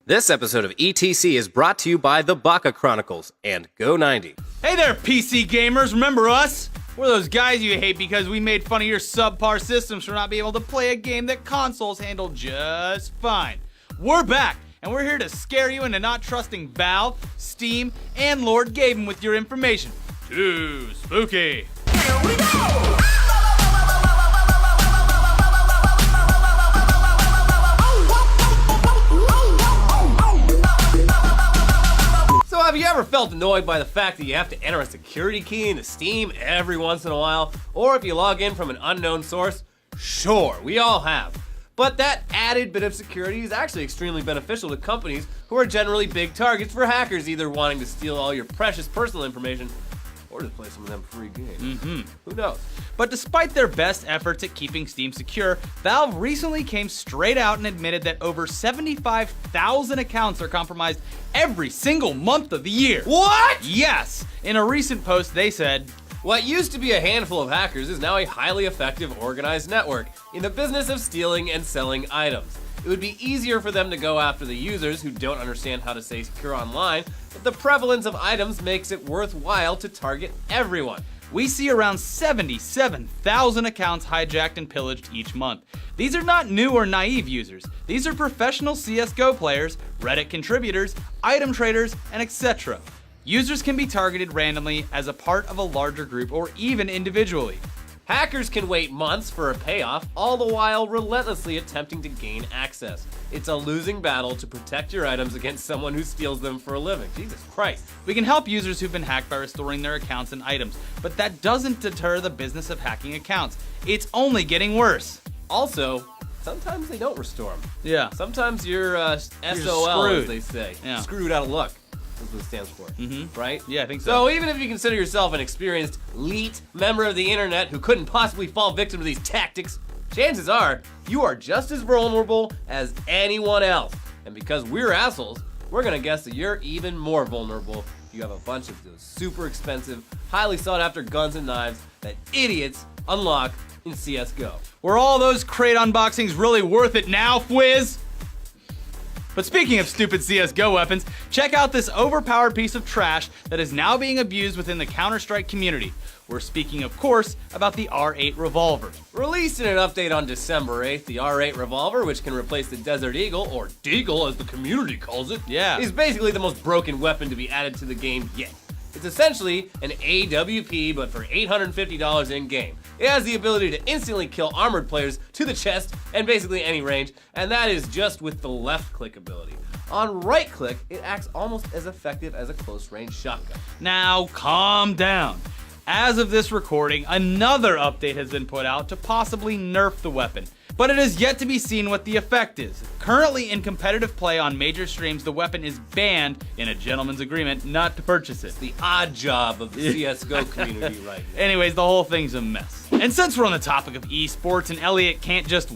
This episode of ETC is brought to you by the Baka Chronicles and Go90. Hey there, PC gamers, remember us? We're those guys you hate because we made fun of your subpar systems for not being able to play a game that consoles handle just fine. We're back, and we're here to scare you into not trusting Valve, Steam, and Lord Gaben with your information. Too spooky. Here we go! So have you ever felt annoyed by the fact that you have to enter a security key into Steam every once in a while? Or if you log in from an unknown source? Sure, we all have. But that added bit of security is actually extremely beneficial to companies who are generally big targets for hackers either wanting to steal all your precious personal information or to play some of them free games. Who knows? But despite their best efforts at keeping Steam secure, Valve recently came straight out and admitted that over 75,000 accounts are compromised every single month of the year. What? Yes! In a recent post, they said, What used to be a handful of hackers is now a highly effective organized network in the business of stealing and selling items. It would be easier for them to go after the users who don't understand how to stay secure online, but the prevalence of items makes it worthwhile to target everyone. we see around 77,000 accounts hijacked and pillaged each month. These are not new or naive users. These are professional CSGO players, Reddit contributors, item traders, and etc. Users can be targeted randomly as a part of a larger group or even individually. Hackers can wait months for a payoff, all the while relentlessly attempting to gain access. It's a losing battle to protect your items against someone who steals them for a living. Jesus Christ. We can help users who've been hacked by restoring their accounts and items, but that doesn't deter the business of hacking accounts. It's only getting worse. Also, sometimes they don't restore them. Yeah. Sometimes you're SOL, screwed. as they say. Yeah. Screwed out of luck. That's what it stands for. Right? Yeah, I think so. So even if you consider yourself an experienced, elite member of the internet who couldn't possibly fall victim to these tactics, chances are you are just as vulnerable as anyone else. And because we're assholes, we're gonna guess that you're even more vulnerable if you have a bunch of those super expensive, highly sought after guns and knives that idiots unlock in CSGO. Were all those crate unboxings really worth it now, Fwiz? But speaking of stupid CSGO weapons, check out this overpowered piece of trash that is now being abused within the Counter-Strike community. We're speaking, of course, about the R8 revolver. Released in an update on December 8th, the R8 revolver, which can replace the Desert Eagle, or Deagle as the community calls it, Yeah. is basically the most broken weapon to be added to the game yet. It's essentially an AWP, but for $850 in-game. It has the ability to instantly kill armored players to the chest and basically any range, and that is just with the left-click ability. On right-click, it acts almost as effective as a close-range shotgun. Now, calm down. As of this recording, another update has been put out to possibly nerf the weapon, but it is yet to be seen what the effect is. Currently in competitive play on major streams, the weapon is banned in a gentleman's agreement not to purchase it. The odd job of the CSGO community right now. Anyways, the whole thing's a mess. And since we're on the topic of esports and Elliot can't just,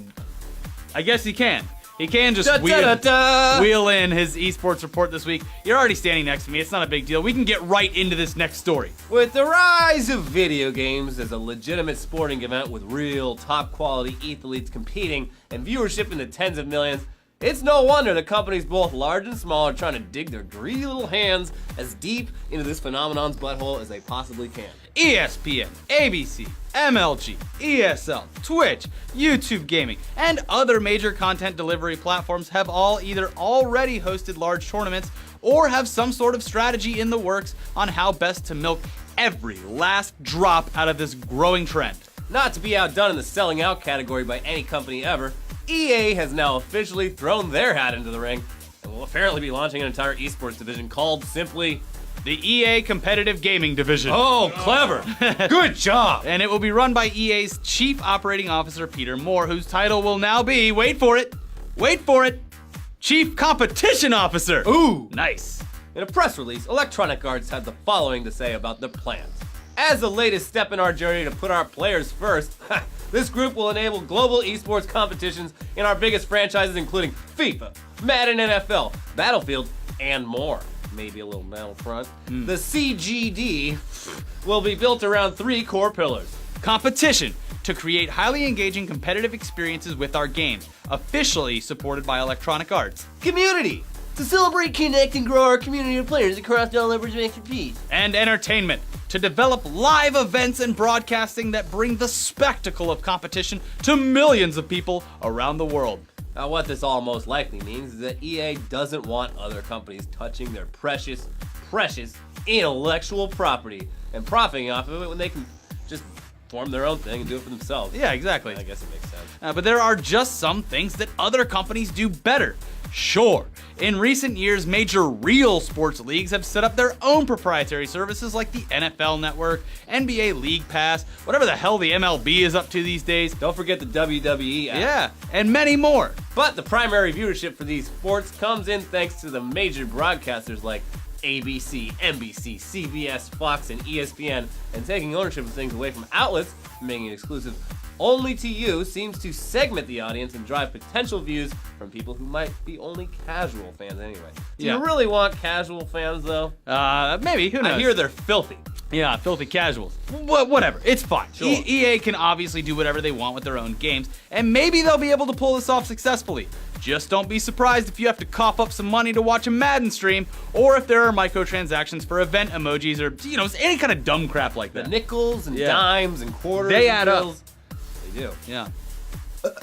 I guess he can. He can just wheel in his esports report this week. You're already standing next to me. It's not a big deal. We can get right into this next story. With the rise of video games as a legitimate sporting event with real top quality athletes competing and viewership in the tens of millions, it's no wonder that companies both large and small are trying to dig their greedy little hands as deep into this phenomenon's butthole as they possibly can. ESPN, ABC, MLG, ESL, Twitch, YouTube Gaming, and other major content delivery platforms have all either already hosted large tournaments or have some sort of strategy in the works on how best to milk every last drop out of this growing trend. Not to be outdone in the selling out category by any company ever, EA has now officially thrown their hat into the ring and will apparently be launching an entire esports division called simply The EA Competitive Gaming Division. Oh, clever! Good job! And it will be run by EA's Chief Operating Officer Peter Moore, whose title will now be, wait for it, Chief Competition Officer. Ooh! Nice. In a press release, Electronic Arts had the following to say about the plans. As the latest step in our journey to put our players first, this group will enable global esports competitions in our biggest franchises including FIFA, Madden NFL, Battlefield, and more. Maybe a little Battlefront. The CGD will be built around three core pillars. Competition, to create highly engaging competitive experiences with our games, officially supported by Electronic Arts. Community, To celebrate, connect, and grow our community of players across all levels of expertise. And entertainment, to develop live events and broadcasting that bring the spectacle of competition to millions of people around the world. Now, what this all most likely means is that EA doesn't want other companies touching their precious intellectual property and profiting off of it when they can just form their own thing and do it for themselves. Yeah, exactly. I guess it makes sense. But there are just some things that other companies do better. Sure, in recent years, major real sports leagues have set up their own proprietary services like the NFL Network, NBA League Pass, whatever the hell the MLB is up to these days. Don't forget the WWE app. Yeah, and many more. But the primary viewership for these sports comes in thanks to the major broadcasters like ABC, NBC, CBS, Fox, and ESPN, and taking ownership of things away from outlets, making it exclusive only to you, seems to segment the audience and drive potential views from people who might be only casual fans anyway. Do you really want casual fans, though? Maybe, who knows? I hear they're filthy. Yeah, filthy casuals. Whatever, it's fine. Sure. EA can obviously do whatever they want with their own games, and maybe they'll be able to pull this off successfully. Just don't be surprised if you have to cough up some money to watch a Madden stream, or if there are microtransactions for event emojis, or, any kind of dumb crap like that. The nickels and dimes and quarters. They and add up. bills. They do. Yeah.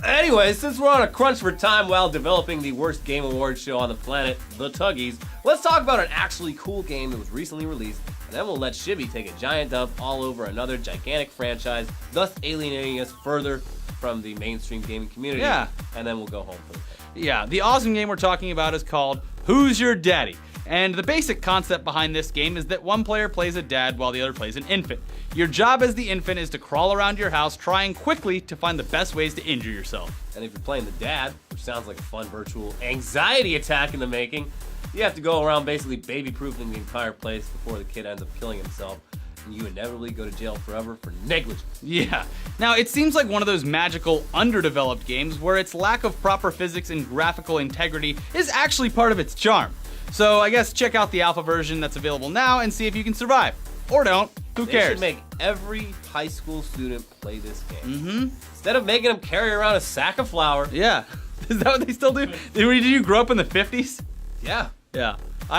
Anyway, since we're on a crunch for time while developing the worst game awards show on the planet, the T.U.G.S, let's talk about an actually cool game that was recently released, and then we'll let Shibby take a giant dump all over another gigantic franchise, thus alienating us further from the mainstream gaming community. Yeah. And then we'll go home for the day. Yeah, the awesome game we're talking about is called Who's Your Daddy? And the basic concept behind this game is that one player plays a dad while the other plays an infant. Your job as the infant is to crawl around your house trying quickly to find the best ways to injure yourself. And if you're playing the dad, which sounds like a fun virtual anxiety attack in the making, you have to go around basically baby-proofing the entire place before the kid ends up killing himself. And you inevitably go to jail forever for negligence. Yeah. Now, it seems like one of those magical, underdeveloped games where its lack of proper physics and graphical integrity is actually part of its charm. So I guess check out the alpha version that's available now and see if you can survive. Or don't. Who cares? They should make every high school student play this game. Instead of making them carry around a sack of flour. Yeah. Is that what they still do? Did you grow up in the 50s? Yeah. Yeah.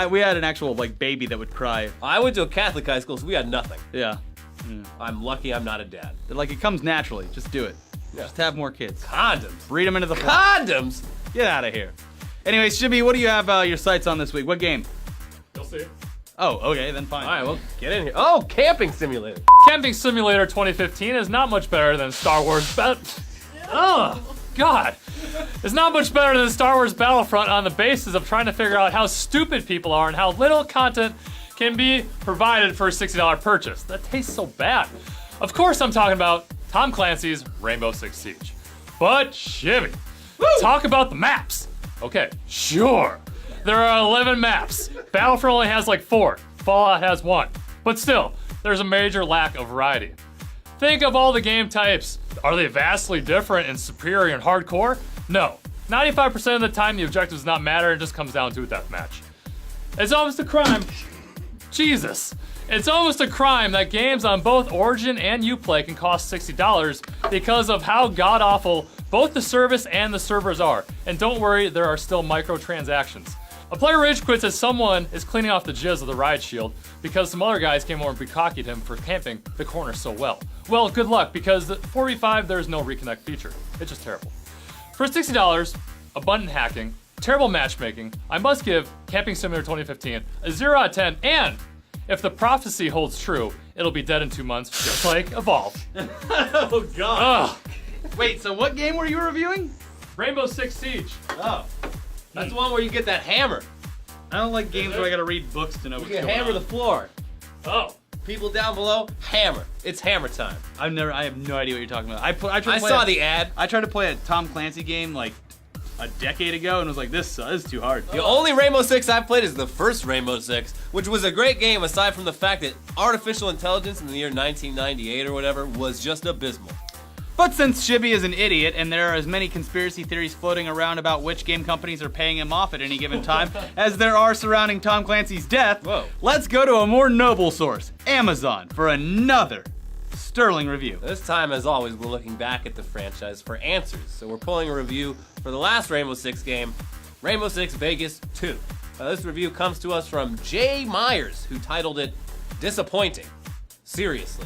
We had an actual baby that would cry. I went to a Catholic high school, so we had nothing. Yeah. I'm lucky I'm not a dad. It comes naturally. Just do it. Yeah. Just have more kids. Condoms. Breed them into the flock. Condoms? Get out of here. Anyways, Shibby, what do you have your sights on this week? What game? You'll see. Oh, okay, then fine. All right, well, get in here. Oh, Camping Simulator. Camping Simulator 2015 is not much better than Star Wars Oh, God. It's not much better than Star Wars Battlefront on the basis of trying to figure out how stupid people are and how little content can be provided for a $60 purchase. That tastes so bad. Of course I'm talking about Tom Clancy's Rainbow Six Siege. But Shibby, talk about the maps. Okay, sure. There are 11 maps. Battlefront only has 4. Fallout has 1. But still, there's a major lack of variety. Think of all the game types. Are they vastly different and superior and hardcore? No. 95% of the time, the objectives not matter. It just comes down to a deathmatch. It's almost a crime. Jesus. It's almost a crime that games on both Origin and Uplay can cost $60 because of how god-awful both the service and the servers are. And don't worry, there are still microtransactions. A player rage quits as someone is cleaning off the jizz of the riot shield because some other guys came over and bukkake him for camping the corner so well. Well, good luck, because the 4v5, there's no reconnect feature. It's just terrible. For $60, abundant hacking, terrible matchmaking, I must give Camping Simulator 2015 a 0 out of 10, and if the prophecy holds true, it'll be dead in 2 months, just like Evolve. Oh, God. Ugh. Wait, so what game were you reviewing? Rainbow Six Siege. Oh. That's the one where you get that hammer. I don't like games where I gotta read books to know You what's can going hammer on. the floor. Oh. People down below, hammer. It's hammer time. I have no idea what you're talking about. I saw the ad. I tried to play a Tom Clancy game a decade ago and was like, this is too hard. The only Rainbow Six I've played is the first Rainbow Six, which was a great game aside from the fact that artificial intelligence in the year 1998 or whatever was just abysmal. But since Shibby is an idiot and there are as many conspiracy theories floating around about which game companies are paying him off at any given time as there are surrounding Tom Clancy's death, let's go to a more noble source, Amazon, for another sterling review. This time, as always, we're looking back at the franchise for answers. So we're pulling a review for the last Rainbow Six game, Rainbow Six Vegas 2. This review comes to us from Jay Myers, who titled it Disappointing. Seriously.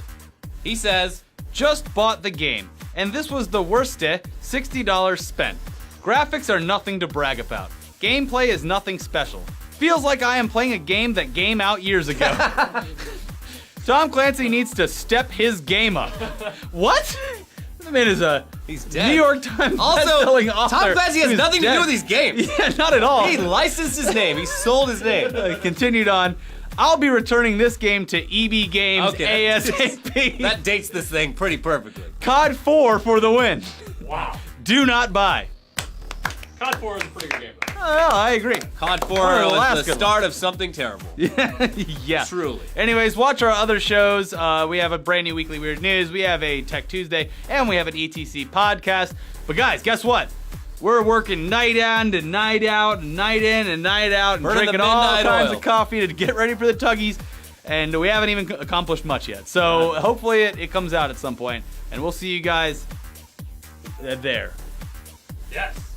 He says, just bought the game, and this was the worst $60 spent. Graphics are nothing to brag about. Gameplay is nothing special. Feels like I am playing a game that came out years ago. Tom Clancy needs to step his game up. What? The man is a he's dead. New York Times Also, bestselling author. Tom Clancy has who's nothing to dead. do with these games. Yeah, not at all. He licensed his name. He sold his name. Continued on. I'll be returning this game to EB Games ASAP. That dates this thing pretty perfectly. COD 4 for the win. Wow. Do not buy. COD 4 is a pretty good game, though. Oh, I agree. COD 4 Or was Alaska. the start of something terrible. Yeah. Truly. Anyways, watch our other shows. We have a brand new Weekly Weird News. We have a Tech Tuesday. And we have an ETC podcast. But guys, guess what? We're working night in and night out and night in and night out and Burning drinking the all midnight kinds oil. of coffee to get ready for the Tuggies. And we haven't even accomplished much yet. So hopefully it comes out at some point. And we'll see you guys there. Yes.